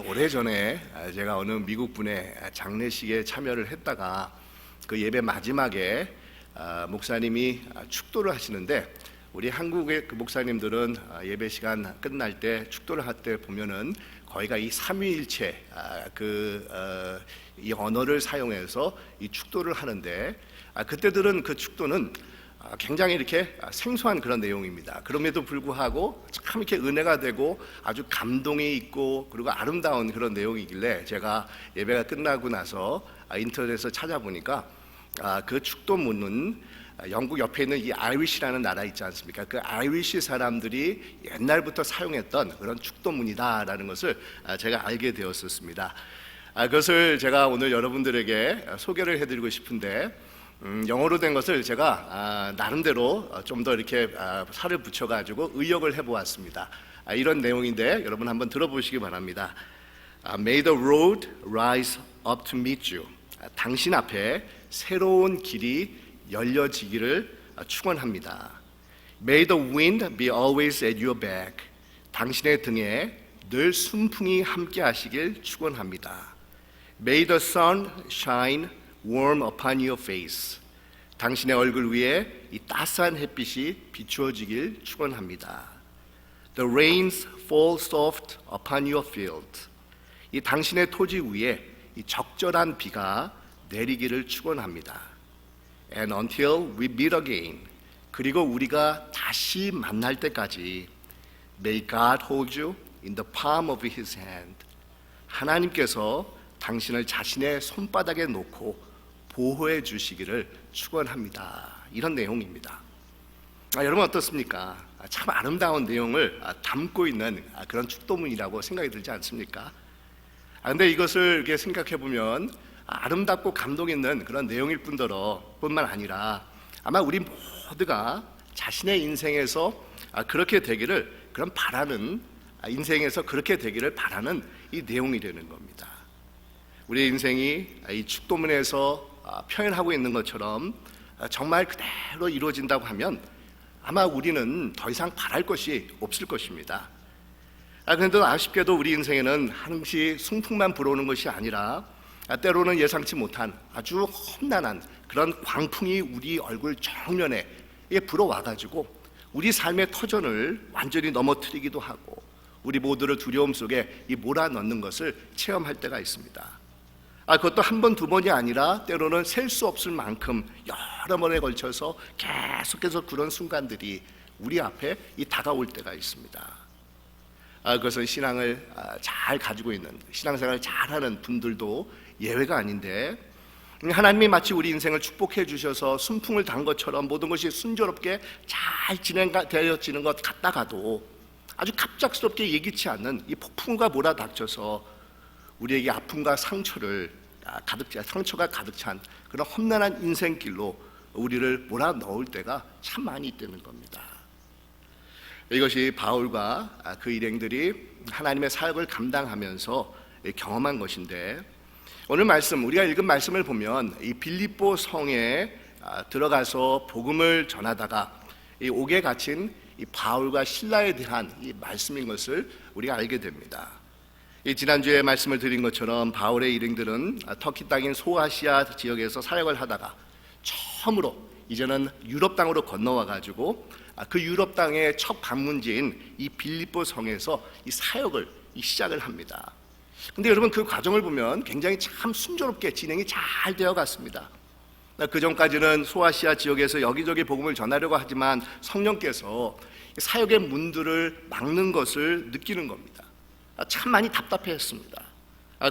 오래전에 제가 어느 미국 분의 장례식에 참여를 했다가 그 예배 마지막에 목사님이 축도를 하시는데, 우리 한국의 그 목사님들은 예배 시간 끝날 때 축도를 할 때 보면은 거의가 이 삼위일체 이 언어를 사용해서 이 축도를 하는데, 그때들은 그 축도는 굉장히 이렇게 생소한 그런 내용입니다. 그럼에도 불구하고 참 이렇게 은혜가 되고 아주 감동이 있고 그리고 아름다운 그런 내용이길래 제가 예배가 끝나고 나서 인터넷에서 찾아보니까 그 축도문은 영국 옆에 있는 이 아이리시라는 나라 있지 않습니까? 그 아이리시 사람들이 옛날부터 사용했던 그런 축도문이다라는 것을 제가 알게 되었었습니다. 그것을 제가 오늘 여러분들에게 소개를 해드리고 싶은데, 영어로 된 것을 제가 나름대로 좀 더 이렇게 살을 붙여가지고 의역을 해보았습니다. 이런 내용인데 여러분 한번 들어보시기 바랍니다. May the road rise up to meet you. 당신 앞에 새로운 길이 열려지기를 축원합니다. May the wind be always at your back. 당신의 등에 늘 순풍이 함께 하시길 축원합니다. May the sun shine warm upon your face. 당신의 얼굴 위에 이 따스한 햇빛이 비추어지길 축원합니다. The rains fall soft upon your field. 이 당신의 토지 위에 이 적절한 비가 내리기를 축원합니다. And until we meet again. 그리고 우리가 다시 만날 때까지 May God hold you in the palm of His hand. 하나님께서 당신을 자신의 손바닥에 놓고 보호해 주시기를 축원합니다. 이런 내용입니다. 여러분 어떻습니까? 참 아름다운 내용을 담고 있는 그런 축도문이라고 생각이 들지 않습니까? 근데 이것을 이렇게 생각해 보면 아름답고 감동 있는 그런 내용일 뿐만 아니라 아마 우리 모두가 자신의 인생에서 그렇게 되기를 인생에서 그렇게 되기를 바라는 이 내용이라는 겁니다. 우리의 인생이 이 축도문에서 표현하고 있는 것처럼 정말 그대로 이루어진다고 하면 아마 우리는 더 이상 바랄 것이 없을 것입니다. 그런데 아쉽게도 우리 인생에는 항시 순풍만 불어오는 것이 아니라 때로는 예상치 못한 아주 험난한 그런 광풍이 우리 얼굴 정면에 불어와가지고 우리 삶의 터전을 완전히 넘어뜨리기도 하고 우리 모두를 두려움 속에 몰아넣는 것을 체험할 때가 있습니다. 그것도 한 번, 두 번이 아니라 때로는 셀 수 없을 만큼 여러 번에 걸쳐서 계속해서 그런 순간들이 우리 앞에 다가올 때가 있습니다. 그것은 신앙을 잘 가지고 있는, 신앙생활을 잘하는 분들도 예외가 아닌데, 하나님이 마치 우리 인생을 축복해 주셔서 순풍을 단 것처럼 모든 것이 순조롭게 잘 진행되어지는 것 같다가도 아주 갑작스럽게 예기치 않는 이 폭풍우가 몰아닥쳐서 우리에게 아픔과 상처가 가득 찬 그런 험난한 인생길로 우리를 몰아넣을 때가 참 많이 있다는 겁니다. 이것이 바울과 그 일행들이 하나님의 사역을 감당하면서 경험한 것인데, 오늘 말씀, 우리가 읽은 말씀을 보면 이 빌립보 성에 들어가서 복음을 전하다가 이 옥에 갇힌 이 바울과 실라에 대한 이 말씀인 것을 우리가 알게 됩니다. 지난주에 말씀을 드린 것처럼 바울의 일행들은 터키 땅인 소아시아 지역에서 사역을 하다가 처음으로 이제는 유럽 땅으로 건너와 가지고 그 유럽 땅의 첫 방문지인 이 빌립보 성에서 이 사역을 시작을 합니다. 근데 여러분 그 과정을 보면 굉장히 참 순조롭게 진행이 잘 되어 갔습니다. 그 전까지는 소아시아 지역에서 여기저기 복음을 전하려고 하지만 성령께서 사역의 문들을 막는 것을 느끼는 겁니다. 참 많이 답답해했습니다.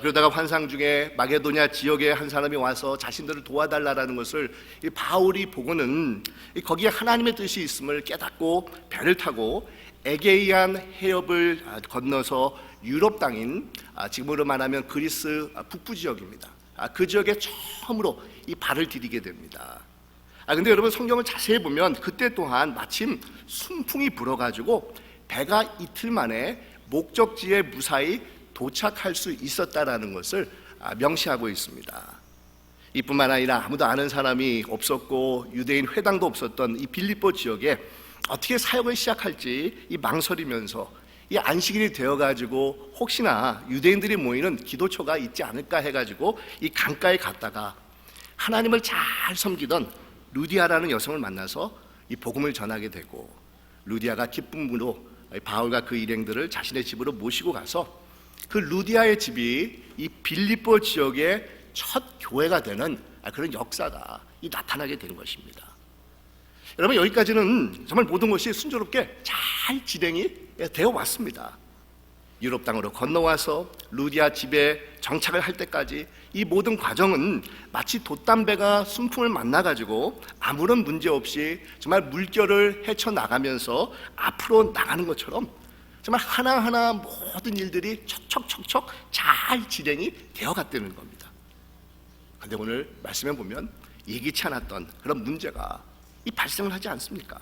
그러다가 환상 중에 마게도냐 지역에 한 사람이 와서 자신들을 도와달라는 것을 이 바울이 보고는 거기에 하나님의 뜻이 있음을 깨닫고 배를 타고 에게이안 해협을 건너서 유럽 땅인 지금으로 말하면 그리스 북부 지역입니다. 그 지역에 처음으로 이 발을 디디게 됩니다. 근데 여러분 성경을 자세히 보면 그때 또한 마침 순풍이 불어가지고 배가 이틀 만에 목적지에 무사히 도착할 수 있었다라는 것을 명시하고 있습니다. 이뿐만 아니라 아무도 아는 사람이 없었고 유대인 회당도 없었던 이 빌립보 지역에 어떻게 사역을 시작할지 이 망설이면서 이 안식일이 되어가지고 혹시나 유대인들이 모이는 기도처가 있지 않을까 해가지고 이 강가에 갔다가 하나님을 잘 섬기던 루디아라는 여성을 만나서 이 복음을 전하게 되고, 루디아가 기쁨으로 바울과 그 일행들을 자신의 집으로 모시고 가서 그 루디아의 집이 이 빌립보 지역의 첫 교회가 되는 그런 역사가 나타나게 되는 것입니다. 여러분, 여기까지는 정말 모든 것이 순조롭게 잘 진행이 되어 왔습니다. 유럽 땅으로 건너와서 루디아 집에 정착을 할 때까지 이 모든 과정은 마치 돛담배가 순풍을 만나가지고 아무런 문제 없이 정말 물결을 헤쳐나가면서 앞으로 나가는 것처럼 정말 하나하나 모든 일들이 척척척척 잘 진행이 되어갔다는 겁니다. 그런데 오늘 말씀에 보면 예기치 않았던 그런 문제가 발생을 하지 않습니까?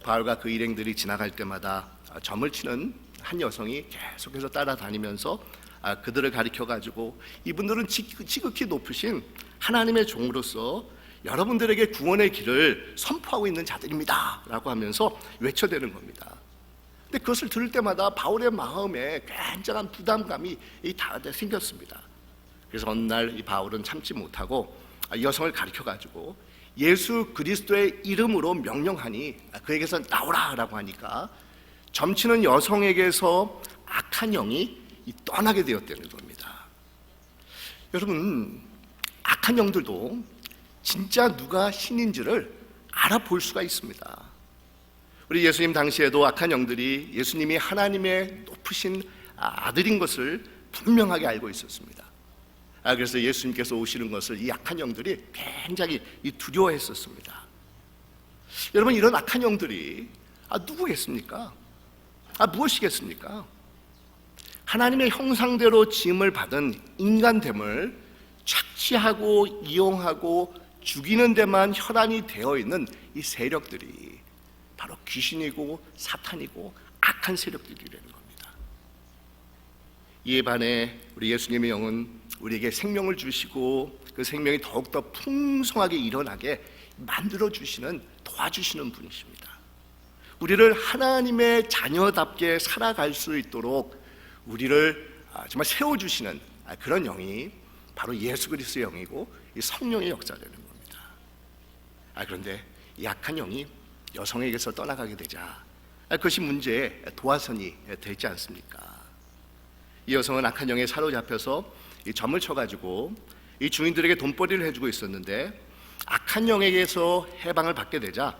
바울과 그 일행들이 지나갈 때마다 점을 치는 한 여성이 계속해서 따라다니면서 그들을 가리켜가지고 이분들은 지극히 높으신 하나님의 종으로서 여러분들에게 구원의 길을 선포하고 있는 자들입니다 라고 하면서 외쳐대는 겁니다. 근데 그것을 들을 때마다 바울의 마음에 굉장한 부담감이 다 생겼습니다. 그래서 어느 날 이 바울은 참지 못하고 이 여성을 가리켜가지고 예수 그리스도의 이름으로 명령하니 그에게서 나오라 라고 하니까 점치는 여성에게서 악한 영이 떠나게 되었다는 겁니다. 여러분, 악한 영들도 진짜 누가 신인지를 알아볼 수가 있습니다. 우리 예수님 당시에도 악한 영들이 예수님이 하나님의 높으신 아들인 것을 분명하게 알고 있었습니다. 그래서 예수님께서 오시는 것을 이 악한 영들이 굉장히 두려워했었습니다. 여러분, 이런 악한 영들이 누구겠습니까? 무엇이겠습니까? 하나님의 형상대로 지음을 받은 인간됨을 착취하고 이용하고 죽이는 데만 혈안이 되어 있는 이 세력들이 바로 귀신이고 사탄이고 악한 세력들이라는 겁니다. 이에 반해 우리 예수님의 영은 우리에게 생명을 주시고 그 생명이 더욱더 풍성하게 일어나게 만들어주시는, 도와주시는 분이십니다. 우리를 하나님의 자녀답게 살아갈 수 있도록 우리를 정말 세워주시는 그런 영이 바로 예수 그리스도의 영이고 이 성령의 역사라는 겁니다. 그런데 이 악한 영이 여성에게서 떠나가게 되자 그것이 문제의 도화선이 되지 않습니까? 이 여성은 악한 영에 사로잡혀서 이 점을 쳐가지고 이 주인들에게 돈벌이를 해주고 있었는데 악한 영에게서 해방을 받게 되자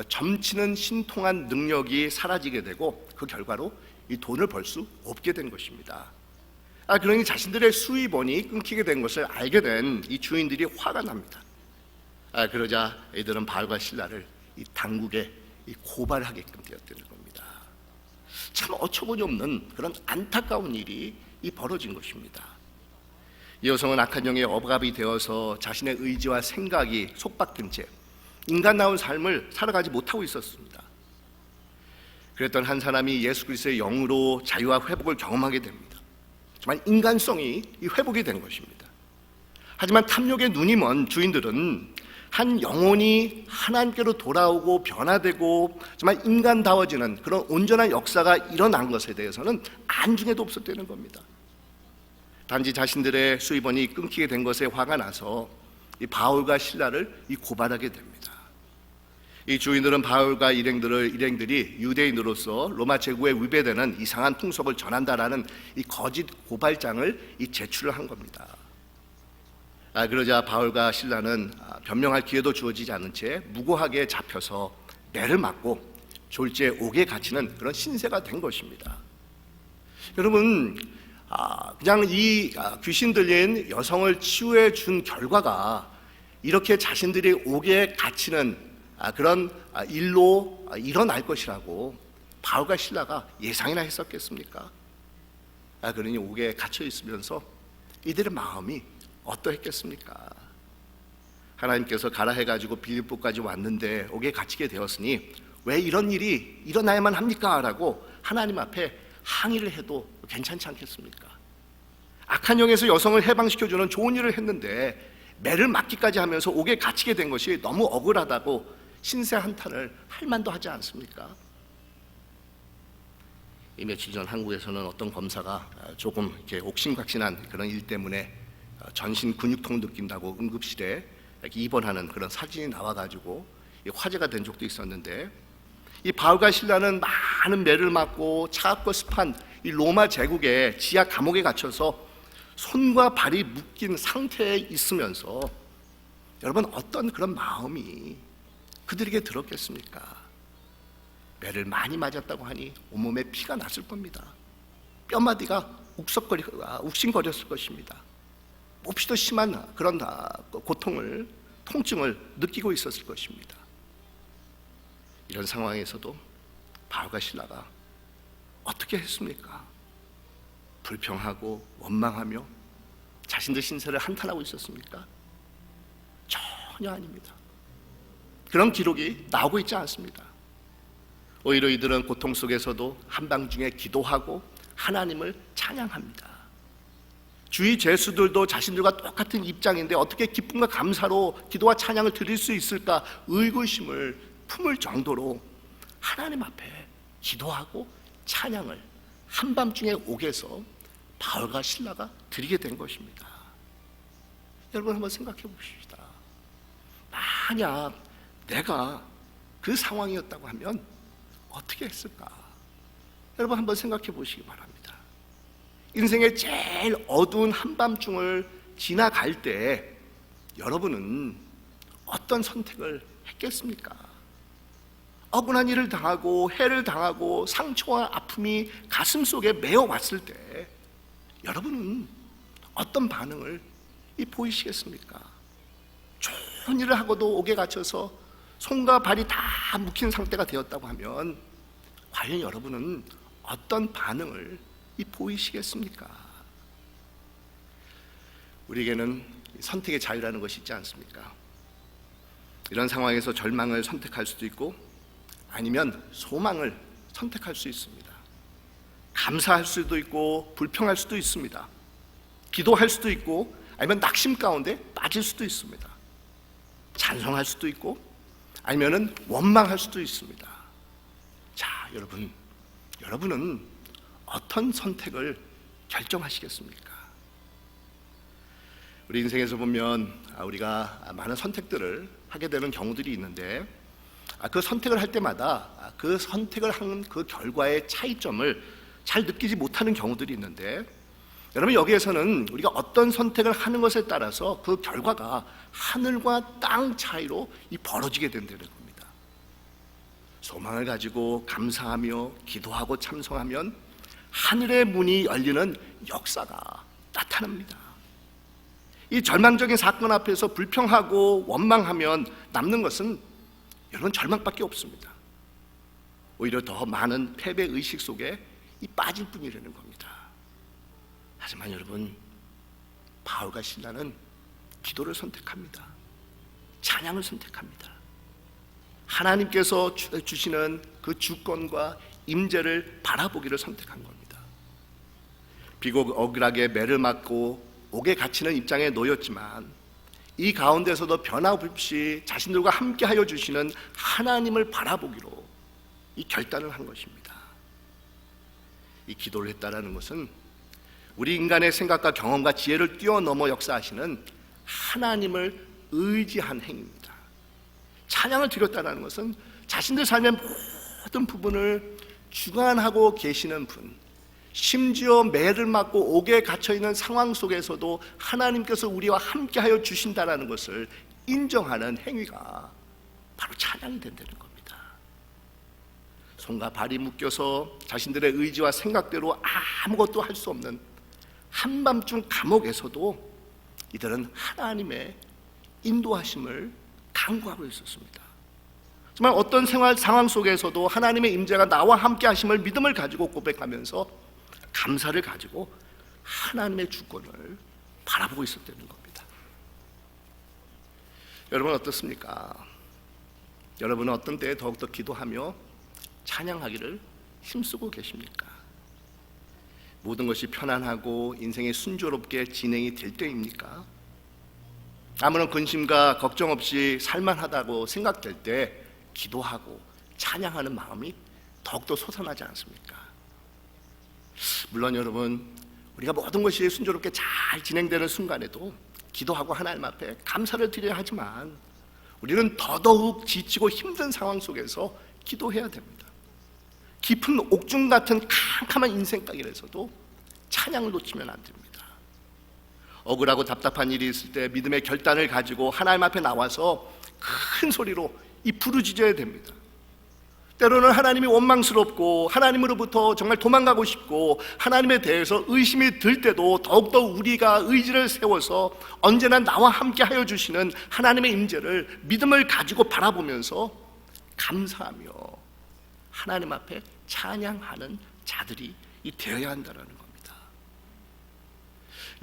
점치는 신통한 능력이 사라지게 되고 그 결과로 이 돈을 벌 수 없게 된 것입니다. 그러니 자신들의 수입원이 끊기게 된 것을 알게 된 이 주인들이 화가 납니다. 그러자 이들은 바울과 실라를 이 당국에 고발하게끔 되었다는 겁니다. 참 어처구니 없는 그런 안타까운 일이 벌어진 것입니다. 이 여성은 악한 영의 억압이 되어서 자신의 의지와 생각이 속박된 채 인간다운 삶을 살아가지 못하고 있었습니다. 그랬던 한 사람이 예수 그리스도의 영으로 자유와 회복을 경험하게 됩니다. 정말 인간성이 회복이 된 것입니다. 하지만 탐욕의 눈이 먼 주인들은 한 영혼이 하나님께로 돌아오고 변화되고 정말 인간다워지는 그런 온전한 역사가 일어난 것에 대해서는 안중에도 없었다는 겁니다. 단지 자신들의 수입원이 끊기게 된 것에 화가 나서 이 바울과 실라를 고발하게 됩니다. 이 주인들은 바울과 일행들이 유대인으로서 로마 제국에 위배되는 이상한 풍속을 전한다라는 이 거짓 고발장을 제출을 한 겁니다. 그러자 바울과 실라는 변명할 기회도 주어지지 않은 채 무고하게 잡혀서 매를 맞고 졸지에 옥에 갇히는 그런 신세가 된 것입니다. 여러분, 그냥 이 귀신 들린 여성을 치유해 준 결과가 이렇게 자신들이 옥에 갇히는 그런 일로 일어날 것이라고 바울과 실라가 예상이나 했었겠습니까? 그러니 옥에 갇혀 있으면서 이들의 마음이 어떠했겠습니까? 하나님께서 가라 해가지고 빌립보까지 왔는데 옥에 갇히게 되었으니 왜 이런 일이 일어나야만 합니까? 라고 하나님 앞에 항의를 해도 괜찮지 않겠습니까? 악한 영에서 여성을 해방시켜주는 좋은 일을 했는데 매를 맞기까지 하면서 옥에 갇히게 된 것이 너무 억울하다고 신세 한탄을 할 만도 하지 않습니까? 이 며칠 전 한국에서는 어떤 검사가 조금 이렇게 옥신각신한 그런 일 때문에 전신 근육통 느낀다고 응급실에 이렇게 입원하는 그런 사진이 나와가지고 화제가 된 적도 있었는데, 이 바울과 실라는 많은 매를 맞고 차갑고 습한 이 로마 제국의 지하 감옥에 갇혀서 손과 발이 묶인 상태에 있으면서 여러분 어떤 그런 마음이 그들에게 들었겠습니까? 매를 많이 맞았다고 하니 온몸에 피가 났을 겁니다. 뼈마디가 욱신거렸을 것입니다. 몹시도 심한 그런 고통을, 통증을 느끼고 있었을 것입니다. 이런 상황에서도 바울과 실라가 어떻게 했습니까? 불평하고 원망하며 자신들 신세를 한탄하고 있었습니까? 전혀 아닙니다. 그런 기록이 나오고 있지 않습니다. 오히려 이들은 고통 속에서도 한밤중에 기도하고 하나님을 찬양합니다. 주위 죄수들도 자신들과 똑같은 입장인데 어떻게 기쁨과 감사로 기도와 찬양을 드릴 수 있을까 의구심을 품을 정도로 하나님 앞에 기도하고 찬양을 한밤중에 옥에서 바울과 실라가 드리게 된 것입니다. 여러분 한번 생각해 봅시다. 만약 내가 그 상황이었다고 하면 어떻게 했을까? 여러분 한번 생각해 보시기 바랍니다. 인생의 제일 어두운 한밤중을 지나갈 때 여러분은 어떤 선택을 했겠습니까? 억울한 일을 당하고 해를 당하고 상처와 아픔이 가슴 속에 메어왔을 때 여러분은 어떤 반응을 보이시겠습니까? 좋은 일을 하고도 옥에 갇혀서 손과 발이 다 묶인 상태가 되었다고 하면 과연 여러분은 어떤 반응을 보이시겠습니까? 우리에게는 선택의 자유라는 것이 있지 않습니까? 이런 상황에서 절망을 선택할 수도 있고 아니면 소망을 선택할 수 있습니다. 감사할 수도 있고 불평할 수도 있습니다. 기도할 수도 있고 아니면 낙심 가운데 빠질 수도 있습니다. 찬송할 수도 있고 아니면은 원망할 수도 있습니다. 자, 여러분은 어떤 선택을 결정하시겠습니까? 우리 인생에서 보면 우리가 많은 선택들을 하게 되는 경우들이 있는데 그 선택을 할 때마다 그 선택을 한 그 결과의 차이점을 잘 느끼지 못하는 경우들이 있는데, 여러분 여기에서는 우리가 어떤 선택을 하는 것에 따라서 그 결과가 하늘과 땅 차이로 벌어지게 된다는 겁니다. 소망을 가지고 감사하며 기도하고 참송하면 하늘의 문이 열리는 역사가 나타납니다. 이 절망적인 사건 앞에서 불평하고 원망하면 남는 것은 여러분 절망밖에 없습니다. 오히려 더 많은 패배의식 속에 빠질 뿐이라는 겁니다. 하지만 여러분, 바울과 실라는 기도를 선택합니다. 찬양을 선택합니다. 하나님께서 주시는 그 주권과 임재를 바라보기를 선택한 겁니다. 비록 억울하게 매를 맞고 옥에 갇히는 입장에 놓였지만 이 가운데서도 변함없이 자신들과 함께하여 주시는 하나님을 바라보기로 이 결단을 한 것입니다. 이 기도를 했다라는 것은 우리 인간의 생각과 경험과 지혜를 뛰어넘어 역사하시는 하나님을 의지한 행위입니다. 찬양을 드렸다는 것은 자신들 삶의 모든 부분을 주관하고 계시는 분, 심지어 매를 맞고 옥에 갇혀있는 상황 속에서도 하나님께서 우리와 함께하여 주신다는 것을 인정하는 행위가 바로 찬양이 된다는 겁니다. 손과 발이 묶여서 자신들의 의지와 생각대로 아무것도 할 수 없는 한밤중 감옥에서도 이들은 하나님의 인도하심을 간구하고 있었습니다. 정말 어떤 생활 상황 속에서도 하나님의 임재가 나와 함께 하심을 믿음을 가지고 고백하면서 감사를 가지고 하나님의 주권을 바라보고 있었다는 겁니다. 여러분 어떻습니까? 여러분은 어떤 때에 더욱더 기도하며 찬양하기를 힘쓰고 계십니까? 모든 것이 편안하고 인생이 순조롭게 진행이 될 때입니까? 아무런 근심과 걱정 없이 살만하다고 생각될 때 기도하고 찬양하는 마음이 더욱더 솟아나지 않습니까? 물론 여러분, 우리가 모든 것이 순조롭게 잘 진행되는 순간에도 기도하고 하나님 앞에 감사를 드려야 하지만 우리는 더더욱 지치고 힘든 상황 속에서 기도해야 됩니다. 깊은 옥중 같은 캄캄한 인생가길에서도 찬양을 놓치면 안 됩니다. 억울하고 답답한 일이 있을 때 믿음의 결단을 가지고 하나님 앞에 나와서 큰 소리로 이 부르짖어야 됩니다. 때로는 하나님이 원망스럽고 하나님으로부터 정말 도망가고 싶고 하나님에 대해서 의심이 들 때도 더욱더 우리가 의지를 세워서 언제나 나와 함께 하여 주시는 하나님의 임재를 믿음을 가지고 바라보면서 감사하며 하나님 앞에 찬양하는 자들이 되어야 한다는 겁니다.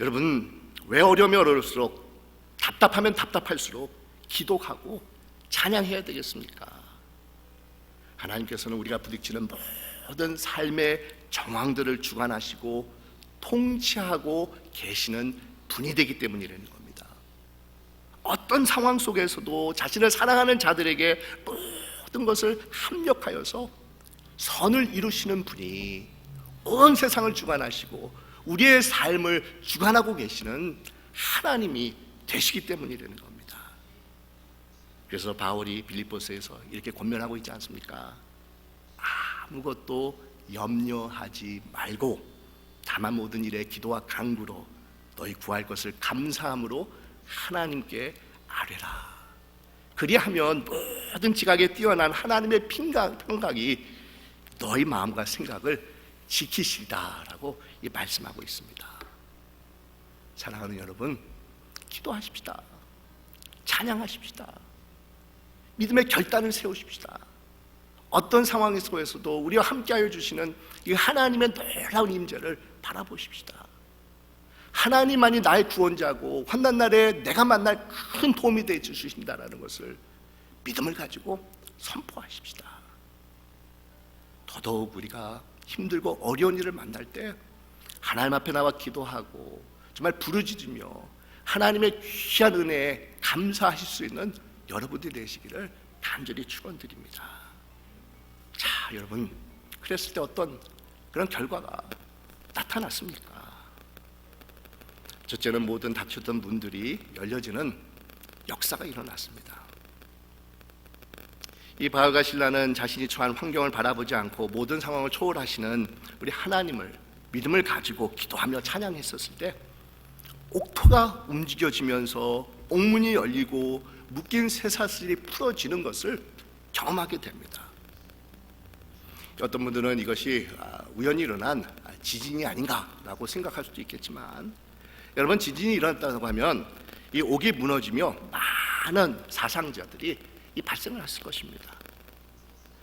여러분, 왜 어려우면 어려울수록 답답하면 답답할수록 기도하고 찬양해야 되겠습니까? 하나님께서는 우리가 부딪히는 모든 삶의 정황들을 주관하시고 통치하고 계시는 분이 되기 때문이라는 겁니다. 어떤 상황 속에서도 자신을 사랑하는 자들에게 모든 것을 합력하여서 선을 이루시는 분이 온 세상을 주관하시고 우리의 삶을 주관하고 계시는 하나님이 되시기 때문이라는 겁니다. 그래서 바울이 빌립보서에서 이렇게 권면하고 있지 않습니까? 아무것도 염려하지 말고 다만 모든 일에 기도와 간구로 너희 구할 것을 감사함으로 하나님께 아뢰라. 그리하면 모든 지각에 뛰어난 하나님의 평강이 너희 마음과 생각을 지키시리다라고 말씀하고 있습니다. 사랑하는 여러분, 기도하십시다. 찬양하십시다. 믿음의 결단을 세우십시다. 어떤 상황 속에서도 우리와 함께하여 주시는 이 하나님의 놀라운 임재를 바라보십시다. 하나님만이 나의 구원자고 환난 날에 내가 만날 큰 도움이 되어 주신다는 것을 믿음을 가지고 선포하십시다. 더더욱 우리가 힘들고 어려운 일을 만날 때 하나님 앞에 나와 기도하고 정말 부르짖으며 하나님의 귀한 은혜에 감사하실 수 있는 여러분들이 되시기를 간절히 축원드립니다. 자, 여러분, 그랬을 때 어떤 그런 결과가 나타났습니까? 첫째는 모든 닫혔던 문들이 열려지는 역사가 일어났습니다. 이 바울과 실라는 자신이 처한 환경을 바라보지 않고 모든 상황을 초월하시는 우리 하나님을 믿음을 가지고 기도하며 찬양했었을 때 옥토가 움직여지면서 옥문이 열리고 묶인 쇠사슬이 풀어지는 것을 경험하게 됩니다. 어떤 분들은 이것이 우연히 일어난 지진이 아닌가라고 생각할 수도 있겠지만, 여러분, 지진이 일어났다고 하면 이 옥이 무너지며 많은 사상자들이 발생을 했을 것입니다.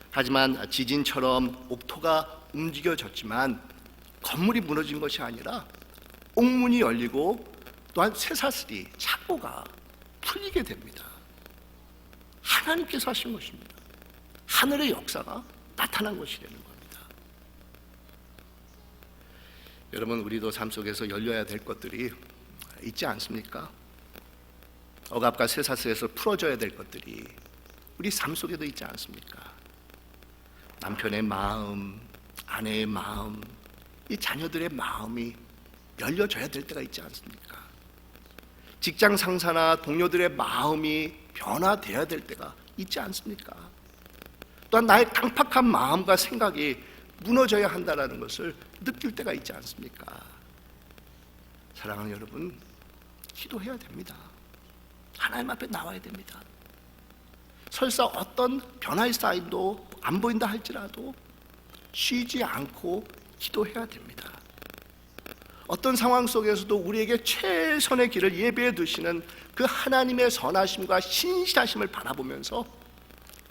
하지만 지진처럼 옥토가 움직여졌지만 건물이 무너진 것이 아니라 옥문이 열리고 또한 쇠사슬이 착고가 풀리게 됩니다. 하나님께서 하신 것입니다. 하늘의 역사가 나타난 것이라는 겁니다. 여러분, 우리도 삶 속에서 열려야 될 것들이 있지 않습니까? 억압과 쇠사슬에서 풀어져야 될 것들이 우리 삶 속에도 있지 않습니까? 남편의 마음, 아내의 마음, 이 자녀들의 마음이 열려져야 될 때가 있지 않습니까? 직장 상사나 동료들의 마음이 변화되어야 될 때가 있지 않습니까? 또한 나의 강팍한 마음과 생각이 무너져야 한다는 것을 느낄 때가 있지 않습니까? 사랑하는 여러분, 기도해야 됩니다. 하나님 앞에 나와야 됩니다. 설사 어떤 변화의 사인도 안 보인다 할지라도 쉬지 않고 기도해야 됩니다. 어떤 상황 속에서도 우리에게 최선의 길을 예배해 두시는 그 하나님의 선하심과 신실하심을 바라보면서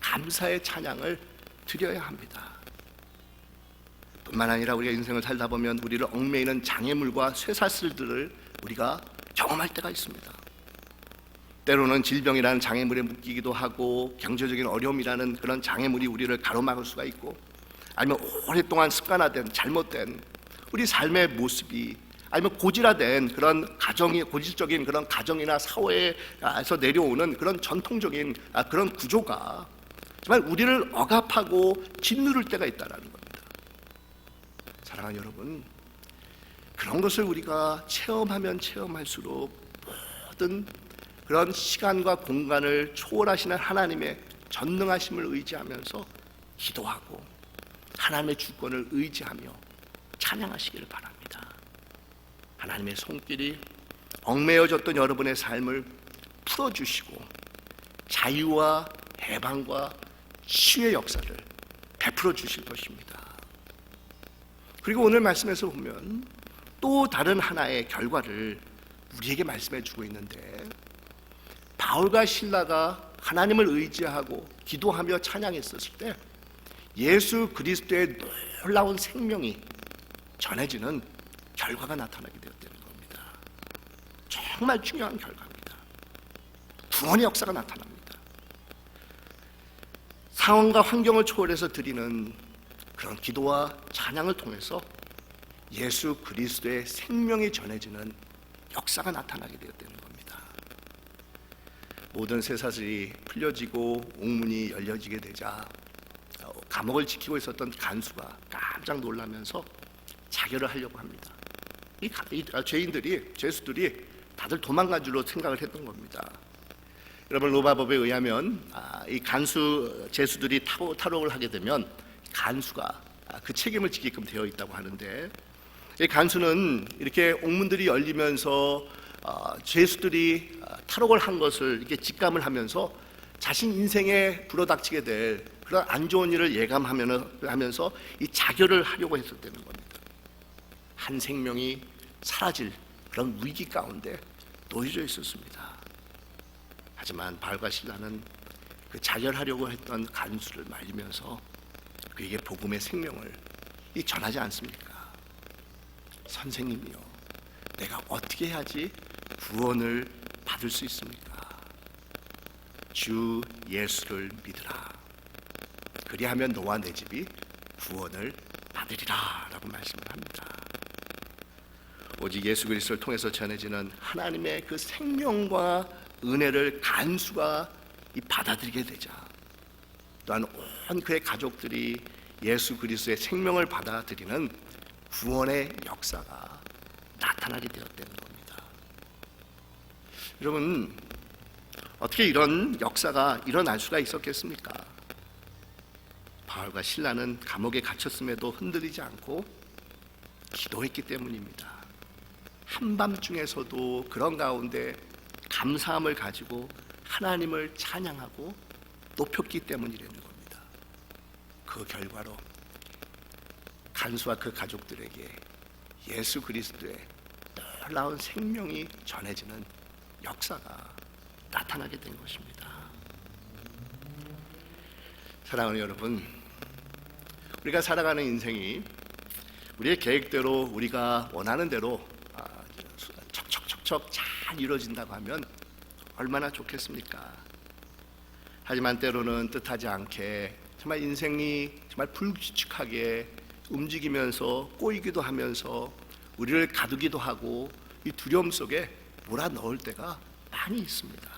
감사의 찬양을 드려야 합니다. 뿐만 아니라 우리가 인생을 살다 보면 우리를 얽매이는 장애물과 쇠사슬들을 우리가 경험할 때가 있습니다. 때로는 질병이라는 장애물에 묶이기도 하고 경제적인 어려움이라는 그런 장애물이 우리를 가로막을 수가 있고, 아니면 오랫동안 습관화된 잘못된 우리 삶의 모습이, 아니면 고질화된 그런 가정이, 고질적인 그런 가정이나 사회에서 내려오는 그런 전통적인 그런 구조가 정말 우리를 억압하고 짓누를 때가 있다는 겁니다. 사랑하는 여러분, 그런 것을 우리가 체험하면 체험할수록 모든 그런 시간과 공간을 초월하시는 하나님의 전능하심을 의지하면서 기도하고 하나님의 주권을 의지하며 찬양하시기를 바랍니다. 하나님의 손길이 얽매여졌던 여러분의 삶을 풀어주시고 자유와 해방과 치유의 역사를 베풀어 주실 것입니다. 그리고 오늘 말씀에서 보면 또 다른 하나의 결과를 우리에게 말씀해 주고 있는데, 바울과 실라가 하나님을 의지하고 기도하며 찬양했었을 때 예수 그리스도의 놀라운 생명이 전해지는 결과가 나타나게 되었다는 겁니다. 정말 중요한 결과입니다. 구원의 역사가 나타납니다. 상황과 환경을 초월해서 드리는 그런 기도와 찬양을 통해서 예수 그리스도의 생명이 전해지는 역사가 나타나게 되었다는 겁니다. 모든 쇠사슬이 풀려지고 옥문이 열려지게 되자 감옥을 지키고 있었던 간수가 깜짝 놀라면서 자결을 하려고 합니다. 이 죄수들이 다들 도망간 줄로 생각을 했던 겁니다. 여러분, 로마법에 의하면 이 간수 죄수들이 탈옥을 하게 되면 간수가 그 책임을 지게끔 되어 있다고 하는데, 이 간수는 이렇게 옥문들이 열리면서 죄수들이 탈옥을 한 것을 이렇게 직감을 하면서 자신 인생에 불어닥치게 될 그런 안 좋은 일을 예감하면서 이 자결을 하려고 했었다는 겁니다. 한 생명이 사라질 그런 위기 가운데 놓여져 있었습니다. 하지만 바울과 실라는 그 자결하려고 했던 간수를 말리면서 그에게 복음의 생명을 전하지 않습니까? 선생님이요, 내가 어떻게 해야지 구원을 받을 수 있습니까? 주 예수를 믿으라. 그리하면 너와 내 집이 구원을 받으리라 라고 말씀을 합니다. 오직 예수 그리스도를 통해서 전해지는 하나님의 그 생명과 은혜를 간수가 받아들이게 되자, 또한 온 그의 가족들이 예수 그리스도의 생명을 받아들이는 구원의 역사가 나타나게 되었다는 겁니다. 여러분, 어떻게 이런 역사가 일어날 수가 있었겠습니까? 바울과 실라는 감옥에 갇혔음에도 흔들리지 않고 기도했기 때문입니다. 한밤중에서도 그런 가운데 감사함을 가지고 하나님을 찬양하고 높였기 때문이라는 겁니다. 그 결과로 간수와 그 가족들에게 예수 그리스도의 놀라운 생명이 전해지는 역사가 나타나게 된 것입니다. 사랑하는 여러분, 우리가 살아가는 인생이 우리의 계획대로 우리가 원하는 대로 척척척척 잘 이루어진다고 하면 얼마나 좋겠습니까? 하지만 때로는 뜻하지 않게 정말 인생이 정말 불규칙하게 움직이면서 꼬이기도 하면서 우리를 가두기도 하고 이 두려움 속에 몰아넣을 때가 많이 있습니다.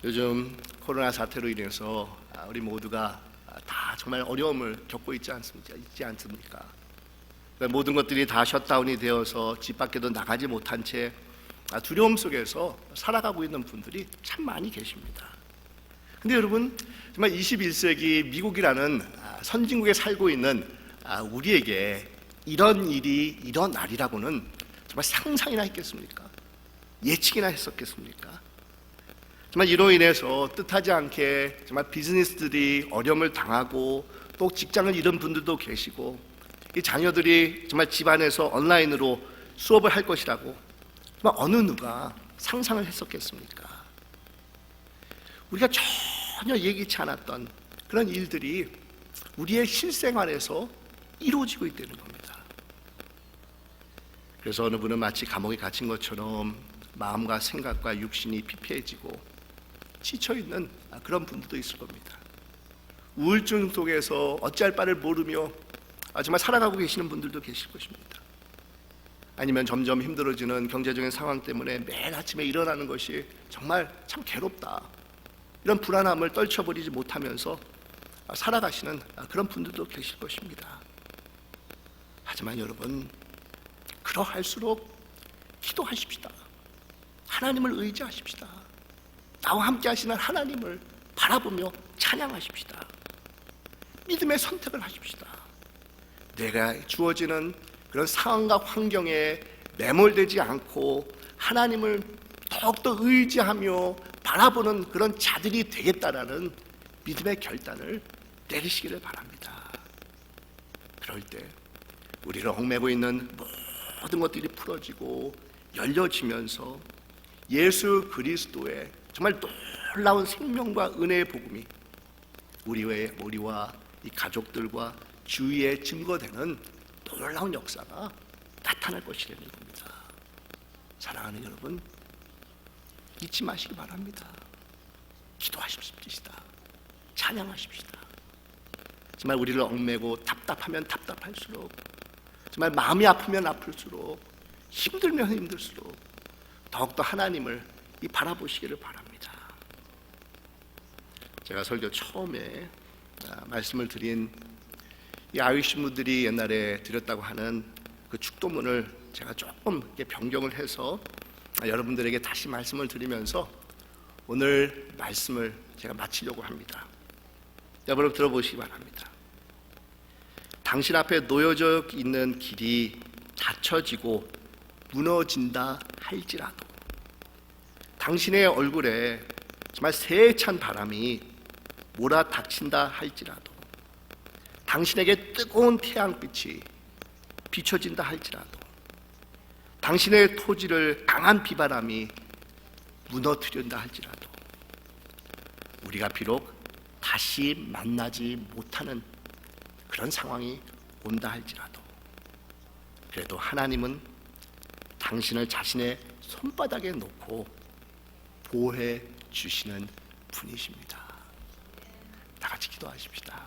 요즘 코로나 사태로 인해서 우리 모두가 다 정말 어려움을 겪고 있지 않습니까? 모든 것들이 다 셧다운이 되어서 집 밖에도 나가지 못한 채 두려움 속에서 살아가고 있는 분들이 참 많이 계십니다. 근데 여러분, 정말 21세기 미국이라는 선진국에 살고 있는 우리에게 이런 일이 일어나리라고는 정말 상상이나 했겠습니까? 예측이나 했었겠습니까? 정말 이로 인해서 뜻하지 않게 정말 비즈니스들이 어려움을 당하고 또 직장을 잃은 분들도 계시고, 이 자녀들이 정말 집안에서 온라인으로 수업을 할 것이라고 정말 어느 누가 상상을 했었겠습니까? 우리가 전혀 예기치 않았던 그런 일들이 우리의 실생활에서 이루어지고 있다는 겁니다. 그래서 어느 분은 마치 감옥에 갇힌 것처럼 마음과 생각과 육신이 피폐해지고 지쳐있는 그런 분들도 있을 겁니다. 우울증 속에서 어찌할 바를 모르며 정말 살아가고 계시는 분들도 계실 것입니다. 아니면 점점 힘들어지는 경제적인 상황 때문에 매일 아침에 일어나는 것이 정말 참 괴롭다, 이런 불안함을 떨쳐버리지 못하면서 살아가시는 그런 분들도 계실 것입니다. 하지만 여러분, 그러할수록 기도하십시다. 하나님을 의지하십시다. 나와 함께 하시는 하나님을 바라보며 찬양하십시다. 믿음의 선택을 하십시다. 내가 주어지는 그런 상황과 환경에 매몰되지 않고 하나님을 더욱더 의지하며 바라보는 그런 자들이 되겠다라는 믿음의 결단을 내리시기를 바랍니다. 그럴 때 우리를 얽매고 있는 모든 것들이 풀어지고 열려지면서 예수 그리스도의 정말 놀라운 생명과 은혜의 복음이 우리와 이 가족들과 주위에 증거되는 놀라운 역사가 나타날 것이라는 겁니다. 사랑하는 여러분, 잊지 마시기 바랍니다. 기도하십시다. 찬양하십시다. 정말 우리를 얽매고 답답하면 답답할수록, 정말 마음이 아프면 아플수록, 힘들면 힘들수록 더욱더 하나님을 바라보시기를 바랍니다. 제가 설교 처음에 말씀을 드린 이 아유신 분들이 옛날에 드렸다고 하는 그 축도문을 제가 조금 변경을 해서 여러분들에게 다시 말씀을 드리면서 오늘 말씀을 제가 마치려고 합니다. 여러분 들어보시기 바랍니다. 당신 앞에 놓여져 있는 길이 닫혀지고 무너진다 할지라도, 당신의 얼굴에 정말 세찬 바람이 몰아닥친다 할지라도, 당신에게 뜨거운 태양빛이 비춰진다 할지라도, 당신의 토지를 강한 비바람이 무너뜨린다 할지라도, 우리가 비록 다시 만나지 못하는 그런 상황이 온다 할지라도, 그래도 하나님은 당신을 자신의 손바닥에 놓고 보호해 주시는 분이십니다. 다 같이 기도하십시다.